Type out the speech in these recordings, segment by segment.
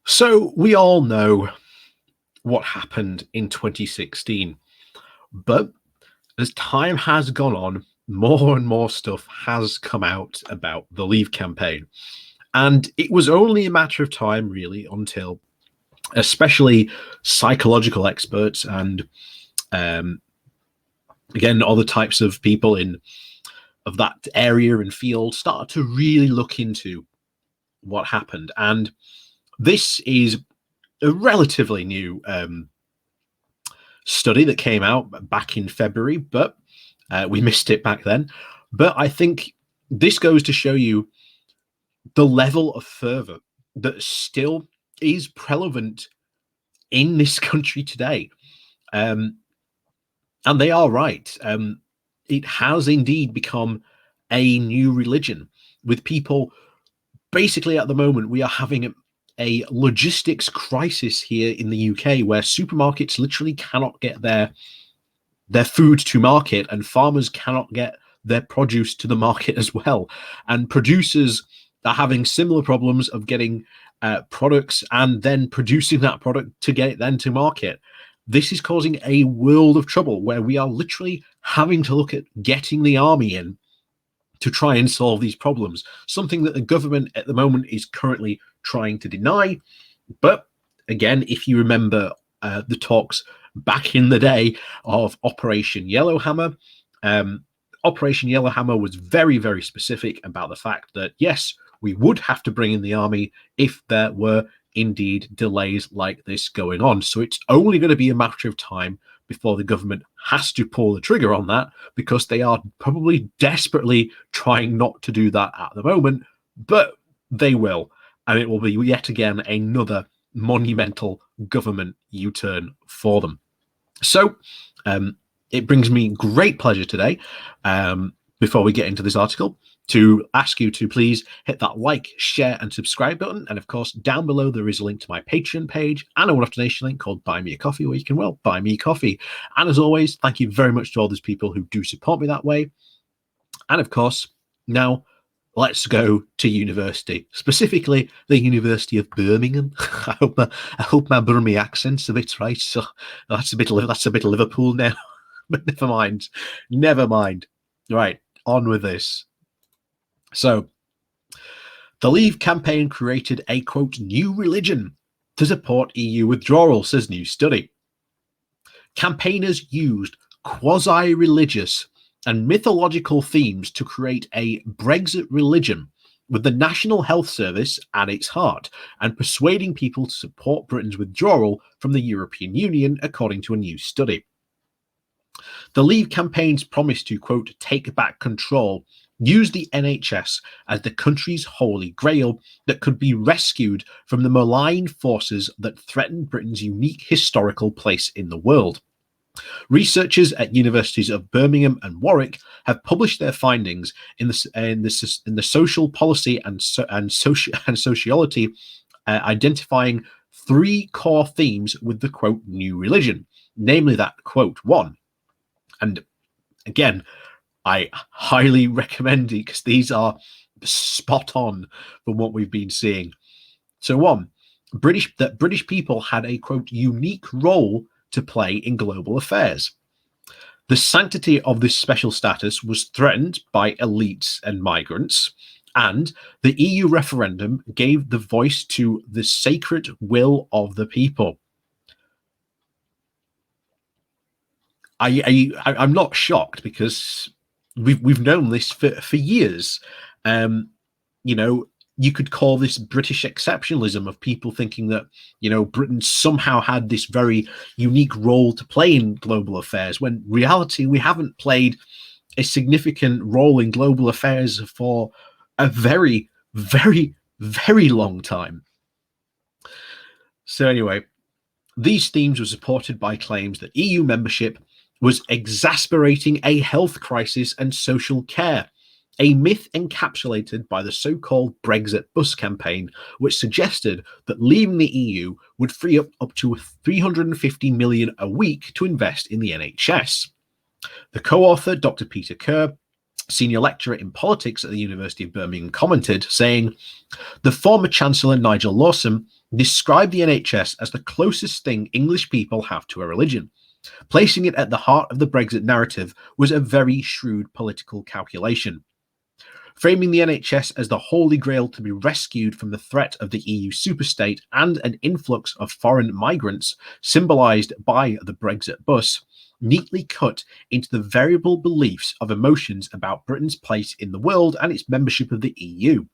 So we all know what happened in 2016, but as time has gone on, more and more stuff has come out about the Leave campaign. And it was only a matter of time, really, until especially psychological experts and um, again other types of people in of that area and field started to really look into what happened. And this is a relatively new study that came out back in February, but we missed it back then. But I think this goes to show you the level of fervor that still is prevalent in this country today. Um, and they are right. It has indeed become a new religion with people. Basically, at the moment, we are having a logistics crisis here in the UK where supermarkets literally cannot get their food to market, and farmers cannot get their produce to the market as well. And producers are having similar problems of getting products and then producing that product to get it then to market. This is causing a world of trouble where we are literally having to look at getting the army in to try and solve these problems, something that the government at the moment is currently trying to deny. But again, if you remember the talks back in the day of Operation Yellowhammer, Operation Yellowhammer was very, very specific about the fact that, yes, we would have to bring in the army if there were indeed delays like this going on. So it's only going to be a matter of time before the government has to pull the trigger on that, because they are probably desperately trying not to do that at the moment, but they will. And it will be yet again another monumental government U-turn for them. So it brings me great pleasure today, before we get into this article, to ask you to please hit that like, share, and subscribe button. And of course, down below, there is a link to my Patreon page and a one-off donation link called Buy Me a Coffee, where you can, well, buy me a coffee. And as always, thank you very much to all those people who do support me that way. And of course, now let's go to university, specifically the University of Birmingham. I hope my Birmingham accent's a bit right. So that's a bit of Liverpool now, but never mind. Right, on with this. So, the Leave campaign created a, quote, new religion to support EU withdrawal, says new study. Campaigners used quasi-religious and mythological themes to create a Brexit religion with the National Health Service at its heart, and persuading people to support Britain's withdrawal from the European Union, according to a new study. The Leave campaign's promise to, quote, take back control used the NHS as the country's holy grail that could be rescued from the malign forces that threatened Britain's unique historical place in the world. Researchers at universities of Birmingham and Warwick have published their findings in the social policy and sociology, identifying three core themes with the, quote, new religion, namely that, quote, one, and again, I highly recommend it because these are spot on from what we've been seeing. So one, British people had a, quote, unique role to play in global affairs. The sanctity of this special status was threatened by elites and migrants, and the EU referendum gave the voice to the sacred will of the people. I'm not shocked, because we've known this for years. You know, you could call this British exceptionalism, of people thinking that, you know, Britain somehow had this very unique role to play in global affairs, when in reality we haven't played a significant role in global affairs for a very, very, very long time. So anyway, these themes were supported by claims that EU membership was exasperating a health crisis and social care, a myth encapsulated by the so-called Brexit bus campaign, which suggested that leaving the EU would free up to 350 million a week to invest in the NHS. The co-author, Dr. Peter Kerr, senior lecturer in politics at the University of Birmingham, commented, saying, the former Chancellor Nigel Lawson described the NHS as the closest thing English people have to a religion. Placing it at the heart of the Brexit narrative was a very shrewd political calculation. Framing the NHS as the Holy Grail to be rescued from the threat of the EU superstate and an influx of foreign migrants, symbolised by the Brexit bus, neatly cut into the variable beliefs of emotions about Britain's place in the world and its membership of the EU.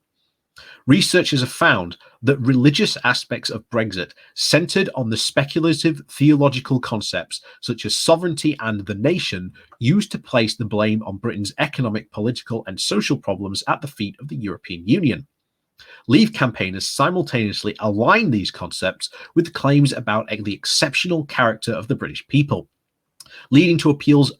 Researchers have found that religious aspects of Brexit centred on the speculative theological concepts such as sovereignty and the nation used to place the blame on Britain's economic, political and social problems at the feet of the European Union. Leave campaigners simultaneously align these concepts with claims about the exceptional character of the British people, leading to appeals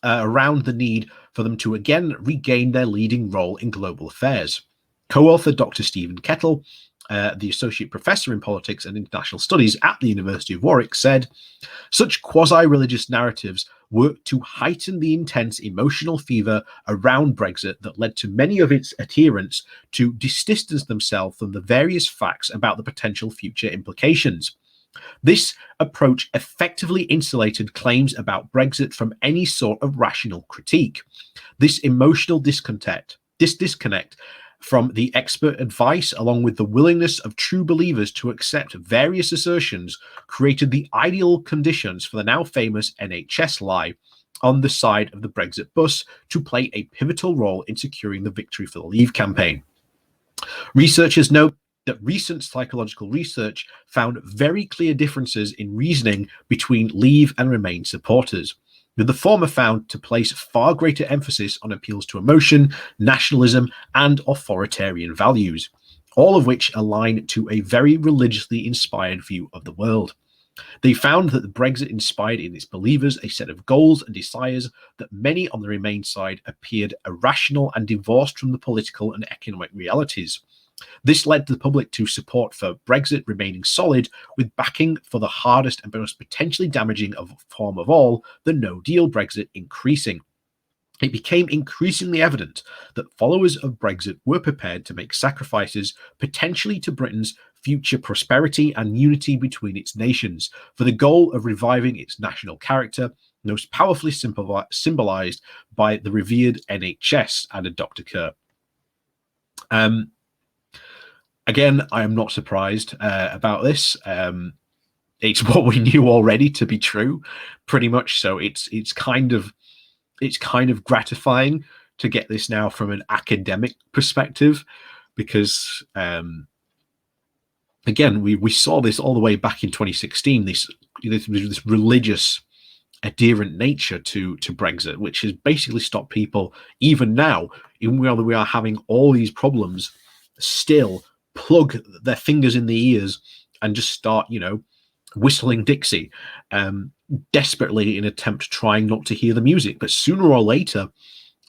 around the need for them to again regain their leading role in global affairs. Co-author Dr. Stephen Kettle, the Associate Professor in Politics and International Studies at the University of Warwick, said, "Such quasi-religious narratives work to heighten the intense emotional fever around Brexit that led to many of its adherents to distance themselves from the various facts about the potential future implications. This approach effectively insulated claims about Brexit from any sort of rational critique. This emotional disconnect from the expert advice, along with the willingness of true believers to accept various assertions, created the ideal conditions for the now famous NHS lie on the side of the Brexit bus to play a pivotal role in securing the victory for the Leave campaign." Researchers note that recent psychological research found very clear differences in reasoning between Leave and Remain supporters, with the former found to place far greater emphasis on appeals to emotion, nationalism, and authoritarian values, all of which align to a very religiously inspired view of the world. They found that the Brexit inspired in its believers a set of goals and desires that many on the Remain side appeared irrational and divorced from the political and economic realities. This led the public to support for Brexit remaining solid, with backing for the hardest and most potentially damaging form of all, the no-deal Brexit, increasing. It became increasingly evident that followers of Brexit were prepared to make sacrifices, potentially to Britain's future prosperity and unity between its nations, for the goal of reviving its national character, most powerfully symbolised by the revered NHS, added Dr. Kerr. Again, I am not surprised about this. It's what we knew already to be true, pretty much. So it's kind of gratifying to get this now from an academic perspective, because again, we saw this all the way back in 2016. This religious adherent nature to Brexit, which has basically stopped people, even now, even though we are having all these problems, still plug their fingers in the ears and just start, whistling Dixie, desperately in attempt trying not to hear the music. But sooner or later,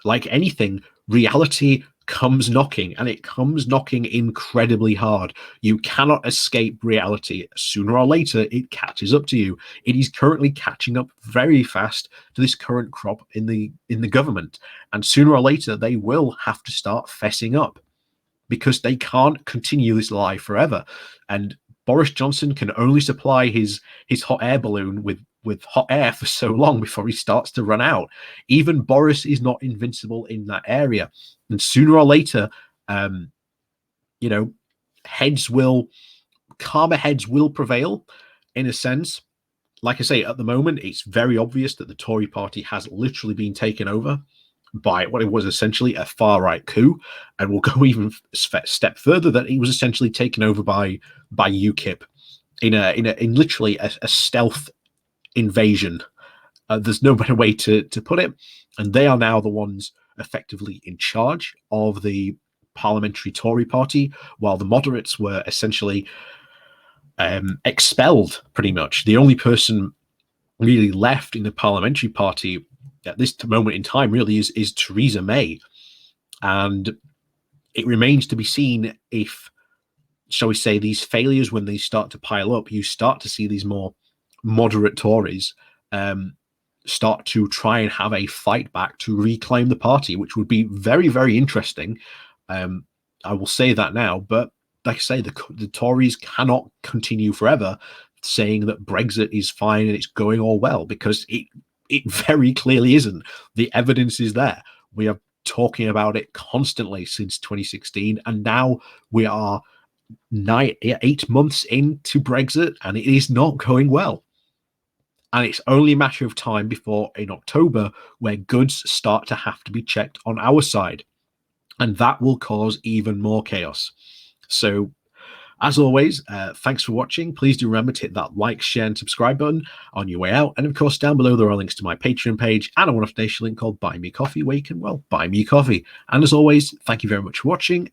like anything, reality comes knocking, and it comes knocking incredibly hard. You cannot escape reality. Sooner or later, it catches up to you. It is currently catching up very fast to this current crop in the government, and sooner or later, they will have to start fessing up, because they can't continue this lie forever. And Boris Johnson can only supply his hot air balloon with hot air for so long before he starts to run out. Even Boris is not invincible in that area. And sooner or later, calmer heads will prevail, in a sense. Like I say, at the moment, it's very obvious that the Tory party has literally been taken over by what it was essentially a far-right coup, and we'll go even a step further, that it was essentially taken over by UKIP in literally a stealth invasion. There's no better way to put it, and they are now the ones effectively in charge of the parliamentary Tory party, while the moderates were essentially expelled, pretty much. The only person really left in the parliamentary party at this moment in time really is Theresa May. And it remains to be seen if, shall we say, these failures, when they start to pile up, you start to see these more moderate Tories start to try and have a fight back to reclaim the party, which would be very, very interesting. I will say that now, but like I say, the Tories cannot continue forever saying that Brexit is fine and it's going all well, because it very clearly isn't. The evidence is there. We are talking about it constantly since 2016, and now we are 8 months into Brexit, and it is not going well. And it's only a matter of time before in October where goods start to have to be checked on our side, and that will cause even more chaos. So, as always, thanks for watching. Please do remember to hit that like, share, and subscribe button on your way out. And of course, down below there are links to my Patreon page and a one-off donation link called Buy Me Coffee, where you can, well, buy me coffee. And as always, thank you very much for watching.